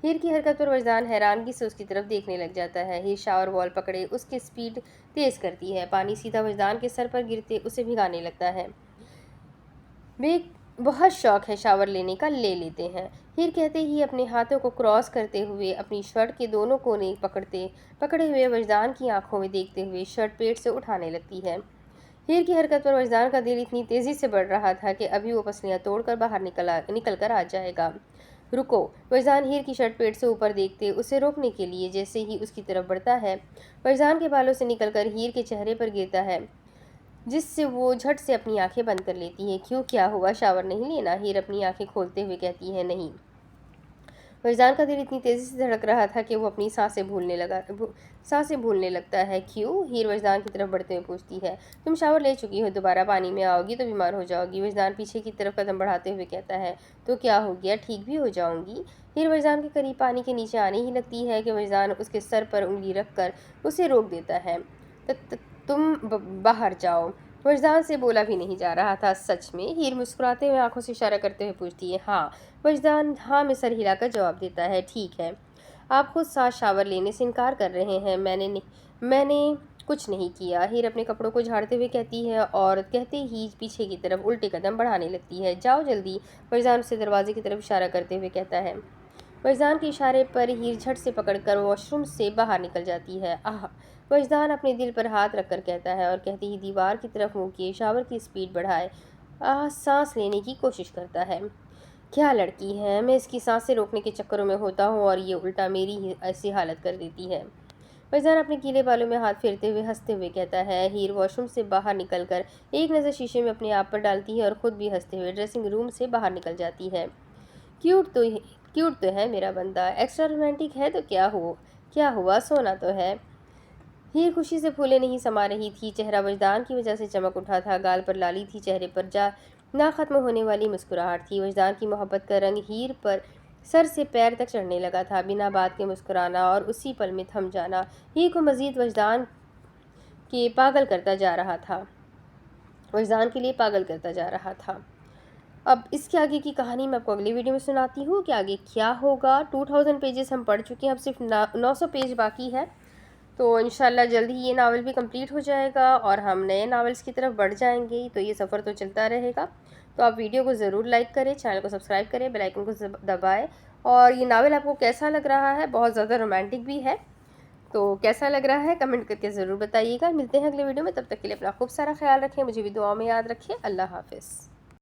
ہیر کی حرکت پر وجدان حیرانگی سے اس کی طرف دیکھنے لگ جاتا ہے۔ ہیر شاور وال پکڑے اس کی سپیڈ تیز کرتی ہے، پانی سیدھا وجدان کے سر پر گرتے اسے بھگانے لگتا ہے۔ بہت شوق ہے شاور لینے کا، لے لیتے ہیں۔ ہیر کہتے ہی اپنے ہاتھوں کو کراس کرتے ہوئے اپنی شرٹ کے دونوں کونے پکڑے ہوئے وجدان کی آنکھوں میں دیکھتے ہوئے شرٹ پیٹ سے اٹھانے لگتی ہے۔ ہیر کی حرکت پر وجدان کا دل اتنی تیزی سے بڑھ رہا تھا کہ ابھی وہ پسلیاں توڑ کر باہر نکل کر آ جائے گا۔ رکو! وجدان ہیر کی شرٹ پیٹ سے اوپر دیکھتے اسے روکنے کے لیے جیسے ہی اس کی طرف بڑھتا ہے، وجدان کے بالوں سے نکل کر ہیر کے چہرے پر گرتا ہے، جس سے وہ جھٹ سے اپنی آنکھیں بند کر لیتی ہے۔ کیوں، کیا ہوا؟ شاور نہیں لینا؟ ہیر اپنی آنکھیں کھولتے ہوئے کہتی ہے، نہیں۔ وجدان کا دل اتنی تیزی سے دھڑک رہا تھا کہ وہ اپنی سانسیں بھولنے لگتا ہے۔ کیوں؟ ہیر وجدان کی طرف بڑھتے ہوئے پوچھتی ہے، تم شاور لے چکی ہو، دوبارہ پانی میں آؤ گی تو بیمار ہو جاؤ گی۔ وجدان پیچھے کی طرف قدم بڑھاتے ہوئے کہتا ہے، تو کیا ہو گیا، ٹھیک بھی ہو جاؤں گی۔ ہیر وجدان کے قریب پانی کے نیچے آنے ہی لگتی ہے کہ وجدان اس کے سر پر انگلی رکھ کر اسے روک دیتا ہے، تم باہر جاؤ۔ وجدان سے بولا بھی نہیں جا رہا تھا، سچ میں؟ ہیر مسکراتے ہوئے آنکھوں سے اشارہ کرتے ہوئے پوچھتی ہے، ہاں۔ وجدان ہاں میں سر ہلا کر جواب دیتا ہے، ٹھیک ہے۔ آپ خود ساتھ شاور لینے سے انکار کر رہے ہیں، میں نے کچھ نہیں کیا۔ ہیر اپنے کپڑوں کو جھاڑتے ہوئے کہتی ہے اور کہتے ہی پیچھے کی طرف الٹے قدم بڑھانے لگتی ہے، جاؤ جلدی۔ وجدان اسے دروازے کی طرف اشارہ کرتے ہوئے کہتا ہے۔ وجدان کے اشارے پر ہیر جھٹ سے پکڑ کر واش روم سے باہر نکل جاتی ہے۔ آہ! وجدان اپنے دل پر ہاتھ رکھ کر کہتا ہے اور کہتے ہی دیوار کی طرف منہ کیے شاور کی سپیڈ بڑھائے سانس لینے کی کوشش کرتا ہے۔ کیا لڑکی ہے، میں اس کی سانسیں روکنے کے چکروں میں ہوتا ہوں اور یہ الٹا میری ہی ایسی حالت کر دیتی ہے۔ وجدان اپنے گیلے بالوں میں ہاتھ پھیرتے ہوئے ہنستے ہوئے کہتا ہے۔ ہیر واش روم سے باہر نکل کر ایک نظر شیشے میں اپنے آپ پر ڈالتی ہے اور خود بھی ہنستے ہوئے ڈریسنگ روم سے باہر نکل جاتی ہے۔ کیوٹ تو ہے میرا بندہ، ایکسٹرا رومانٹک ہے تو کیا ہوا، سونا تو ہے۔ ہیر خوشی سے پھولے نہیں سما رہی تھی، چہرہ وجدان کی وجہ سے چمک اٹھا تھا، گال پر لالی تھی، چہرے پر نہ ختم ہونے والی مسکراہٹ تھی۔ وجدان کی محبت کا رنگ ہیر پر سر سے پیر تک چڑھنے لگا تھا، بنا بات کے مسکرانا اور اسی پل میں تھم جانا ہیر کو مزید وجدان کے لیے پاگل کرتا جا رہا تھا۔ اب اس کے آگے کی کہانی میں آپ کو اگلی ویڈیو میں سناتی ہوں کہ آگے کیا ہوگا۔ 2000 پیجز ہم پڑھ چکے ہیں، اب صرف 900 پیج باقی ہے، تو انشاءاللہ جلد ہی یہ ناول بھی کمپلیٹ ہو جائے گا اور ہم نئے ناولز کی طرف بڑھ جائیں گے، تو یہ سفر تو چلتا رہے گا۔ تو آپ ویڈیو کو ضرور لائک کریں، چینل کو سبسکرائب کریں، بیل آئیکن کو دبائیں، اور یہ ناول آپ کو کیسا لگ رہا ہے، بہت زیادہ رومانٹک بھی ہے، تو کیسا لگ رہا ہے کمنٹ کر کے ضرور بتائیے گا۔ ملتے ہیں اگلے ویڈیو میں، تب تک کے لیے اپنا خوب سارا خیال رکھیں، مجھے بھی دعاؤں میں یاد رکھیں۔ اللہ حافظ۔